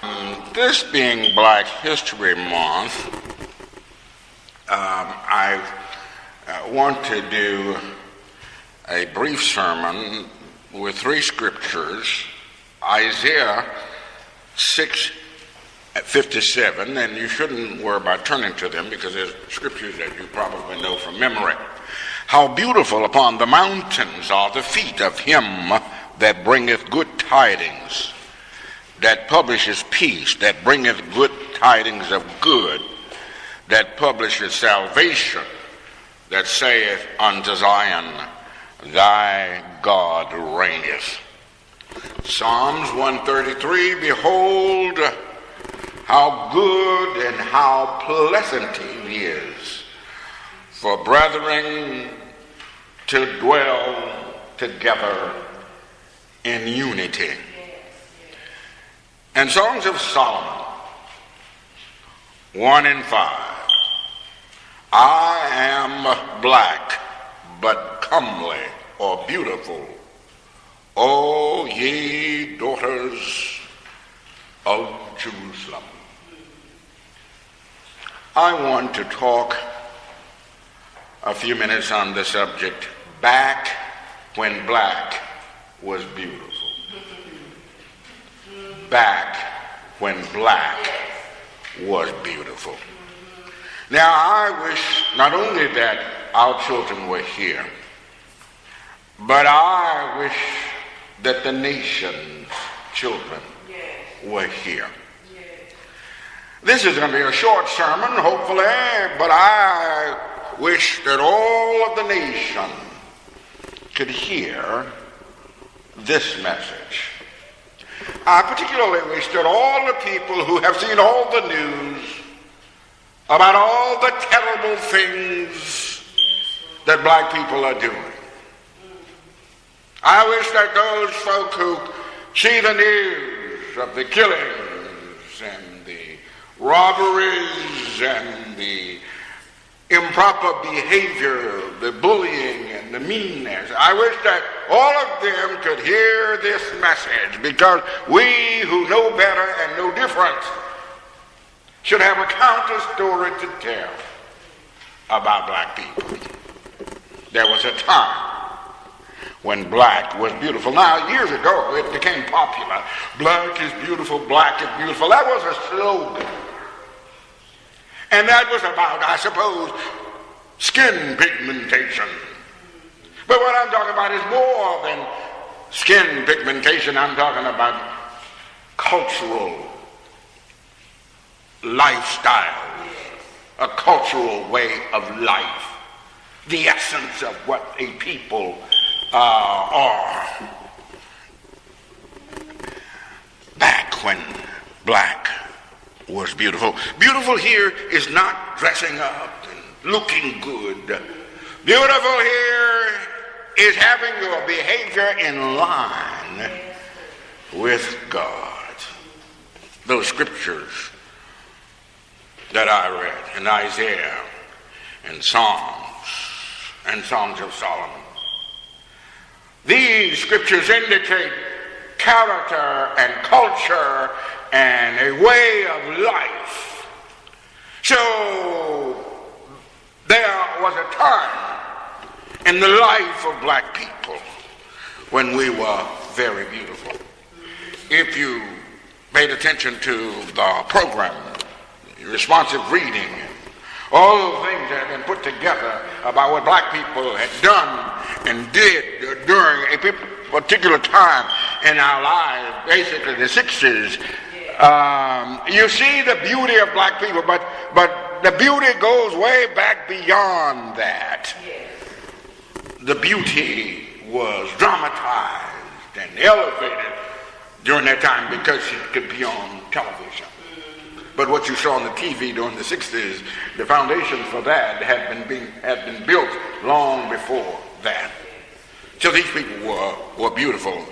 This being Black History Month, I want to do a brief sermon with three scriptures: Isaiah 6:57, and you shouldn't worry about turning to them because there's scriptures that you probably know from memory. How beautiful upon the mountains are the feet of him that bringeth good tidings, that publishes peace, that bringeth good tidings of good, that publishes salvation, that saith unto Zion, thy God reigneth. Psalms 133, behold, how good and how pleasant it is for brethren to dwell together in unity. And Songs of Solomon 1 and 5. I am black, but comely or beautiful, O ye daughters of Jerusalem. I want to talk a few minutes on the subject, back when black was beautiful. Back when black was beautiful. Now, I wish not only that our children were here, but I wish that the nation's children were here. This is going to be a short sermon, hopefully, but I wish that all of the nation could hear this message. I particularly wish that all the people who have seen all the news about all the terrible things that black people are doing, I wish that those folk who see the news of the killings and the robberies and the improper behavior, the bullying and the meanness, I wish that all of them could hear this message, because we who know better and know different should have a counter story to tell about black people. There was a time when black was beautiful. Now, years ago, it became popular. Black is beautiful, black is beautiful. That was a slogan. And that was about, I suppose, skin pigmentation. But what I'm talking about is more than skin pigmentation. I'm talking about cultural lifestyle, a cultural way of life, the essence of what a people are. Back when black was beautiful. Beautiful here is not dressing up and looking good. Beautiful here is having your behavior in line with God. Those scriptures that I read in Isaiah and Psalms and Songs of Solomon, these scriptures indicate character and culture and a way of life. So there was a time in the life of black people when we were very beautiful. If you paid attention to the program, responsive reading, all the things that have been put together about what black people had done and did during a particular time in our lives, basically the 60s, you see the beauty of black people, but the beauty goes way back beyond that. The beauty was dramatized and elevated during that time because it could be on television. But what you saw on the TV during the 60s, the foundation for that had been built long before that. So these people were beautiful.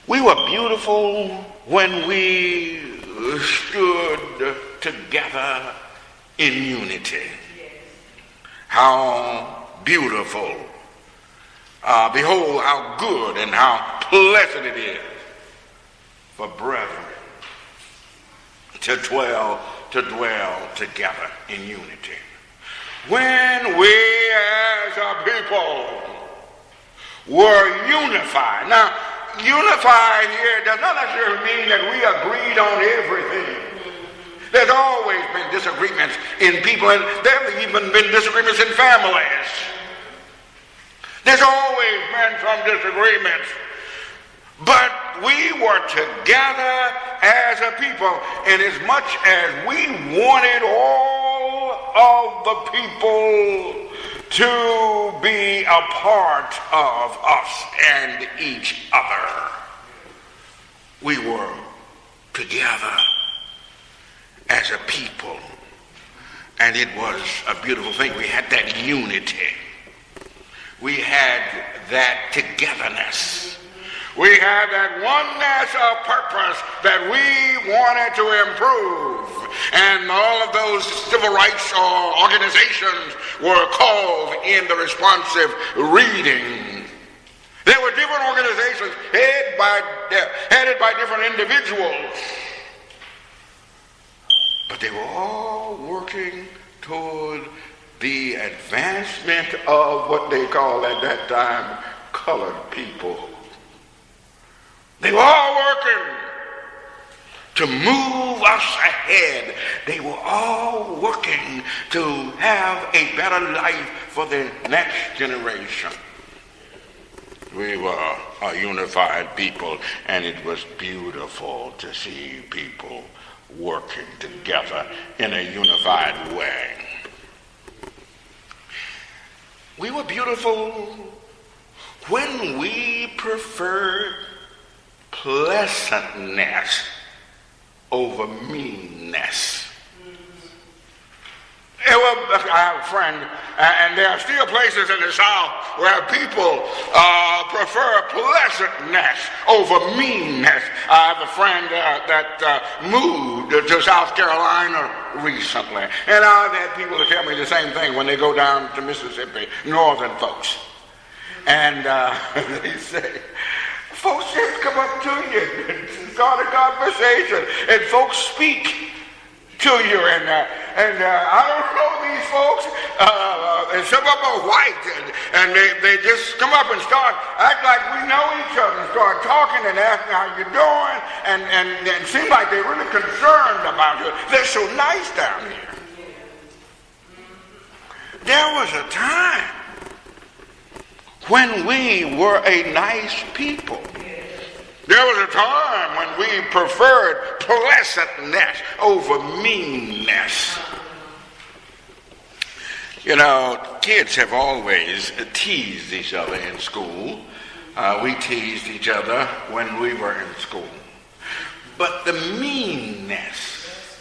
We were beautiful when we stood together in unity. How beautiful. Behold how good and how pleasant it is for brethren to dwell together in unity. When we as a people were unified. Now, unified here does not necessarily mean that we agreed on everything. There's always been disagreements in people, and there have even been disagreements in families. There's always been some disagreements. But we were together as a people, and as much as we wanted all of the people to be a part of us and each other, we were together as a people, and it was a beautiful thing. We had that unity. We had that togetherness. We had that oneness of purpose that we wanted to improve. And all of those civil rights organizations were called in the responsive reading. There were different organizations headed by different individuals. But they were all working toward the advancement of what they called at that time colored people. They were all working to move us ahead. They were all working to have a better life for the next generation. We were a unified people, and it was beautiful to see people working together in a unified way. We were beautiful when we preferred pleasantness over meanness. I have a friend, and there are still places in the South where people prefer pleasantness over meanness. I have a friend that moved to South Carolina recently, and I've had people to tell me the same thing when they go down to Mississippi, northern folks. And they say, folks just come up to you and start a conversation, and folks speak to you, and I don't know these folks, and some of them are white, and they just come up and start act like we know each other, and start talking and asking how you're doing, and it seems like they're really concerned about you. They're so nice down here. There was a time when we were a nice people. There was a time when we preferred pleasantness over meanness. You know, kids have always teased each other in school. We teased each other when we were in school. But the meanness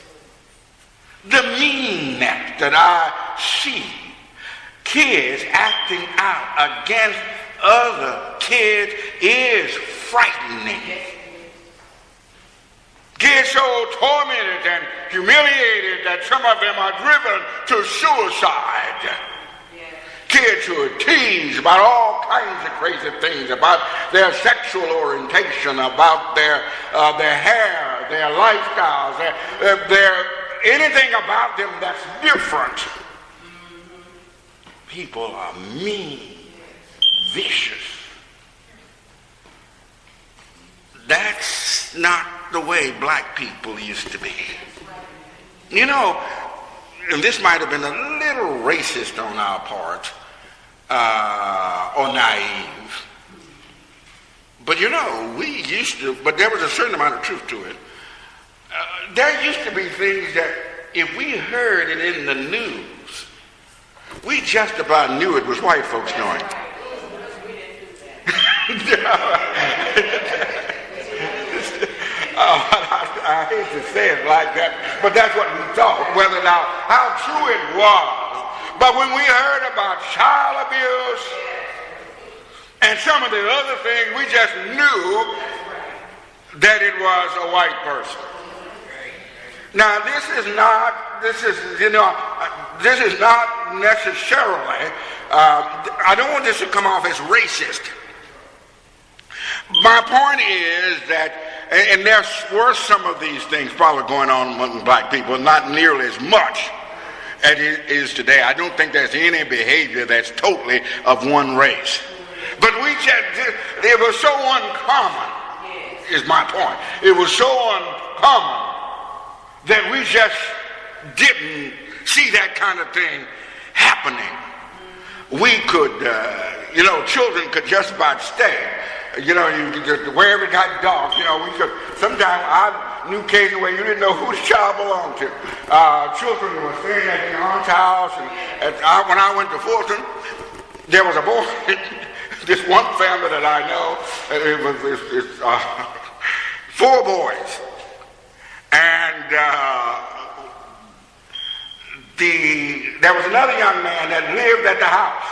that I see kids acting out against other kids is frightening. Kids so tormented and humiliated that some of them are driven to suicide. Kids who are teased about all kinds of crazy things, about their sexual orientation, about their hair, their lifestyles, their anything about them that's different. People are mean, vicious. That's not the way black people used to be. You know, and this might have been a little racist on our part, or naive. But you know, we used to, but there was a certain amount of truth to it. There used to be things that if we heard it in the news, we just about knew it was white folks doing it. I hate to say it like that, but that's what we thought, whether now how true it was. But when we heard about child abuse and some of the other things, we just knew that it was a white person. Now this is not necessarily, I don't want this to come off as racist. My point is that and there were some of these things probably going on among black people, not nearly as much as it is today. I don't think there's any behavior that's totally of one race. But it was so uncommon, is my point. It was so uncommon that we just didn't see that kind of thing happening. We could, children could just about stay. You could just, wherever it got dark, we could, sometimes I knew cases where you didn't know who the child belonged to. Children were staying at their aunt's house, and when I went to Fulton, there was a boy, this one family that I know, it's 4 boys, and there was another young man that lived at the house.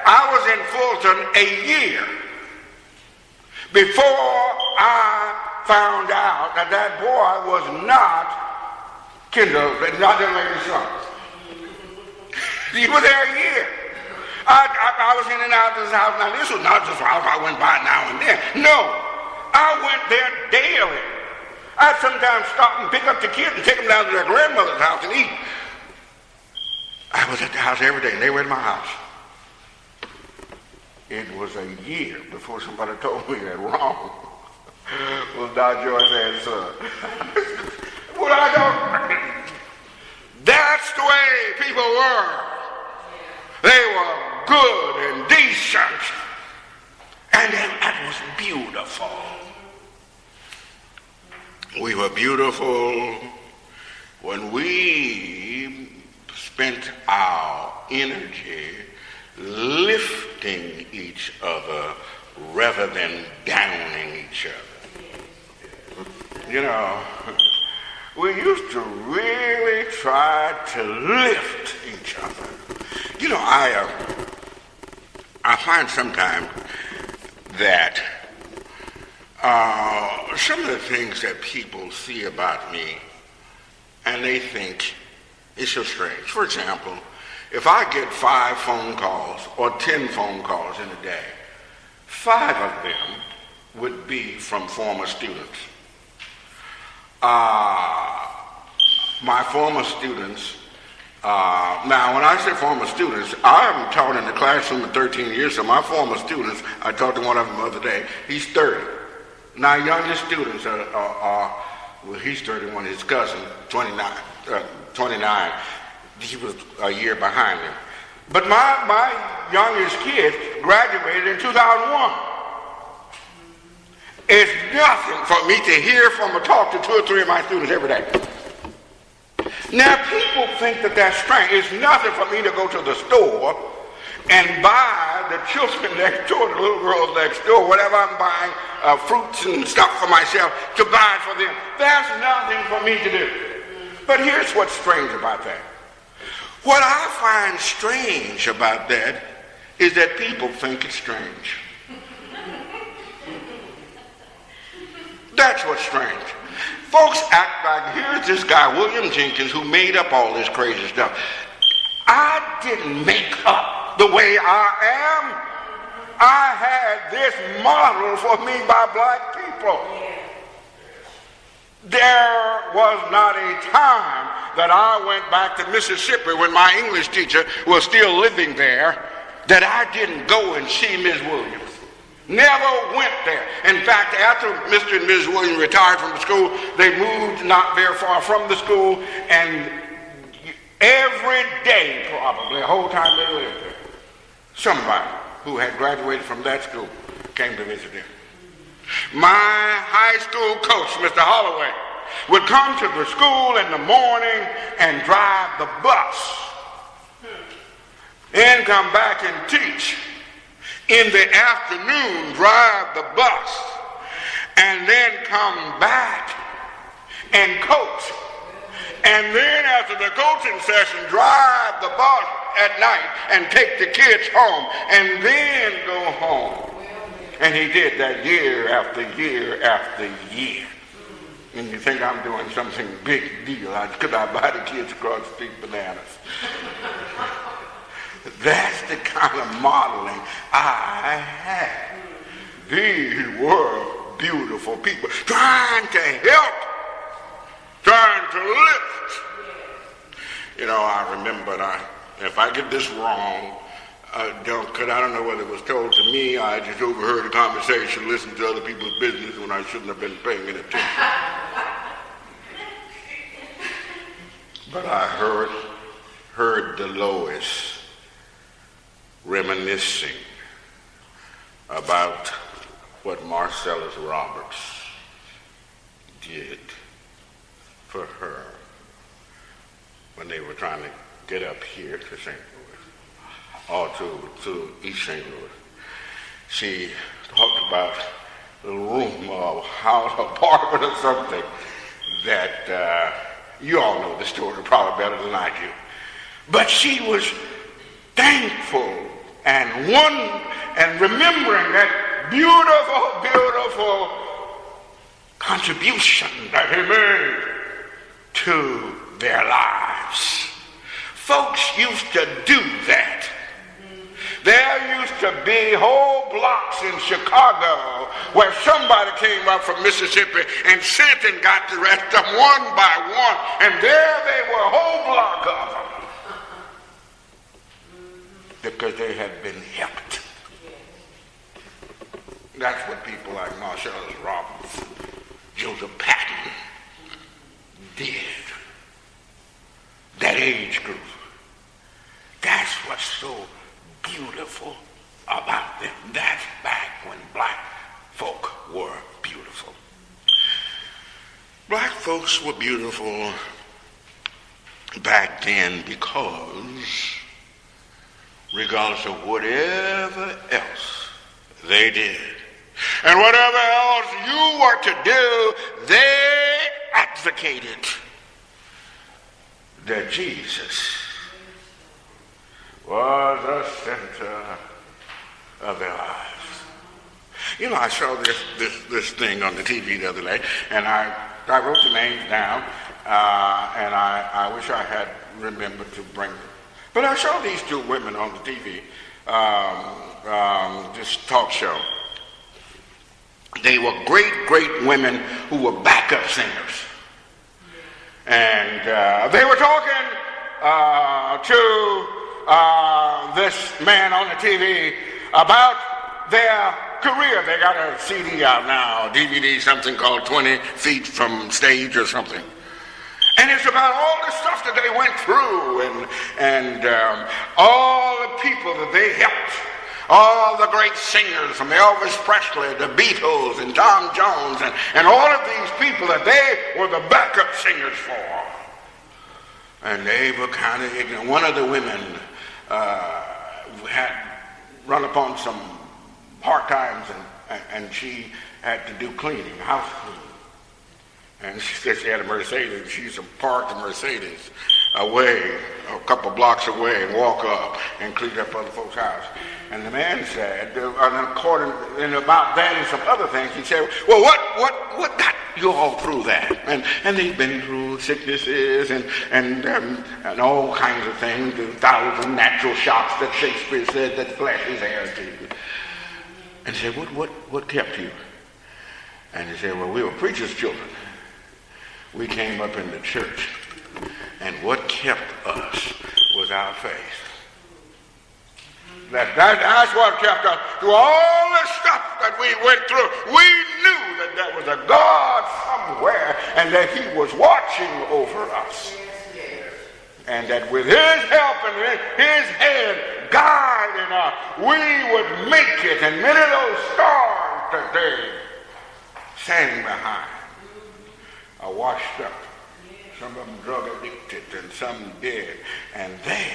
I was in Fulton a year before I found out that boy was not Kendall, not that lady's son. He was there a year. I was in and out of this house. Now, this was not just a house I went by now and then. No, I went there daily. I'd sometimes stop and pick up the kids and take them down to their grandmother's house and eat. I was at the house every day, and they were in my house. It was a year before somebody told me that wrong was Dr. Joyce had a son. Well, I don't. That's the way people were. They were good and decent. And that was beautiful. We were beautiful when we spent our energy lifting each other rather than downing each other. We used to really try to lift each other. I find sometimes that some of the things that people see about me and they think it's so strange. For example, if I get 5 phone calls or 10 phone calls in a day, 5 of them would be from former students. My former students, now when I say former students, I haven't taught in the classroom in 13 years, so my former students, I talked to one of them the other day, he's 30. Now youngest students well, he's 31, his cousin, 29. He was a year behind him. But my youngest kid graduated in 2001. It's nothing for me to hear from or talk to 2 or 3 of my students every day. Now people think that that's strange. It's nothing for me to go to the store and buy the children next door, the little girls next door, whatever I'm buying, fruits and stuff for myself, to buy it for them. That's nothing for me to do. But here's what's strange about that. What I find strange about that is that people think it's strange. That's what's strange. Folks act like, here's this guy, William Jenkins, who made up all this crazy stuff. I didn't make up the way I am. I had this model for me by black people. There was not a time that I went back to Mississippi when my English teacher was still living there that I didn't go and see Ms. Williams. Never went there. In fact, after Mr. and Ms. Williams retired from the school, they moved not very far from the school, and every day probably, the whole time they lived there, somebody who had graduated from that school came to visit them. My high school coach, Mr. Holloway, would come to the school in the morning and drive the bus, then come back and teach. In the afternoon, drive the bus, and then come back and coach. And then after the coaching session, drive the bus at night and take the kids home, and then go home. And he did that year after year after year. And you think I'm doing something big deal. Could I buy the kids across the street bananas? That's the kind of modeling I had. these were beautiful people trying to help, trying to lift. You know, I remember, if I get this wrong, I don't know whether it was told to me, I just overheard the conversation, listened to other people's business when I shouldn't have been paying any attention. But I heard Dolores reminiscing about what Marcellus Roberts did for her when they were trying to get up here to St. Louis, or to East St. Louis. She talked about the room or house, apartment or something that you all know the story probably better than I do. But she was thankful and remembering that beautiful contribution that he made to their lives. Folks used to do that. There used to be whole blocks in Chicago where somebody came up from Mississippi and sent and got the rest of them one by one, and there they were, a whole block of them, because they had been helped. That's what people like Marcellus Roberts, Joseph Patton did. That age group. That's what's so beautiful about them. That's back when black folk were beautiful. Black folks were beautiful back then because regardless of whatever else they did and whatever else you were to do, they advocated that Jesus was the center of their lives. You know, I saw this thing on the TV the other day, and I wrote the names down, and I wish I had remembered to bring them. But I saw these two women on the TV, this talk show. They were great women who were backup singers. And they were talking to this man on the TV about their career. They got a CD out now, DVD, something called 20 Feet from Stage or something. And it's about all the stuff that they went through and all the people that they helped. All the great singers from Elvis Presley, the Beatles, and Tom Jones, and all of these people that they were the backup singers for. And they were kind of ignorant. One of the women had run upon some hard times, and she had to do cleaning, house cleaning. And she said she had a Mercedes. She used to park the Mercedes away, a couple blocks away, and walk up and clean up other folks' house. And the man said, and about that and some other things, he said, well, what got you all through that? And they've been through sicknesses and all kinds of things, the 1,000 natural shocks that Shakespeare said that flesh is heir to. And he said, what kept you? And he said, well, we were preachers' children. We came up in the church, and what kept us was our faith. That's what kept us through all the stuff that we went through. We knew that there was a God somewhere and that he was watching over us. And that with his help and his hand guiding us, we would make it. And many of those stars that they sang behind are washed up. Some of them drug addicted and some dead. And they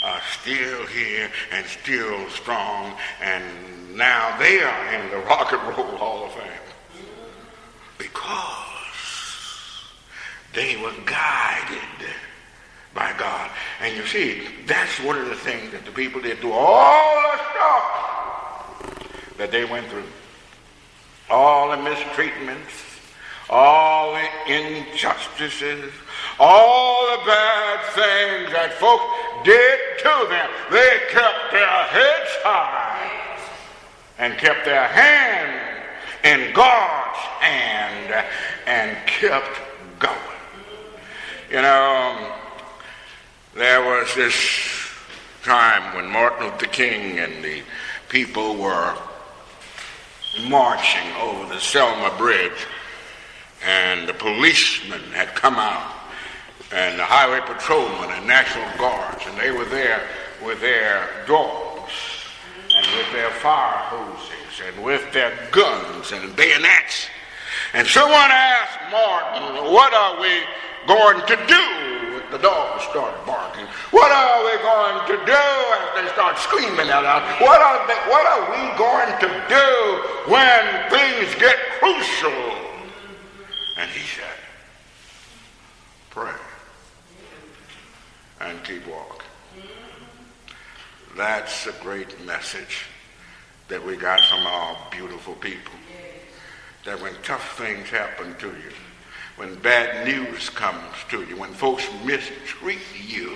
are still here and still strong, and now they are in the Rock and Roll Hall of Fame because they were guided by God. And you see, that's one of the things that the people did through all the stuff that they went through, all the mistreatments, all the injustices, all the bad things that folks did to them. They kept their heads high and kept their hand in God's hand and kept going. You know, there was this time when Martin Luther King and the people were marching over the Selma Bridge, and the policemen had come out, and the highway patrolmen and National Guards, and they were there with their dogs and with their fire hoses and with their guns and bayonets. And someone asked Martin, what are we going to do? The dogs started barking. What are we going to do? As they start screaming out loud. What are we going to do when things get crucial? And he said, pray and keep walking. That's a great message that we got from our beautiful people. That when tough things happen to you, when bad news comes to you, when folks mistreat you,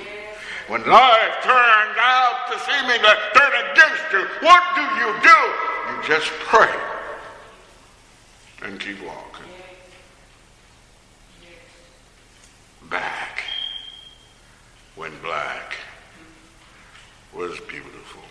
when life turns out to seemingly turn against you, what do? You just pray and keep walking. Back when black was beautiful.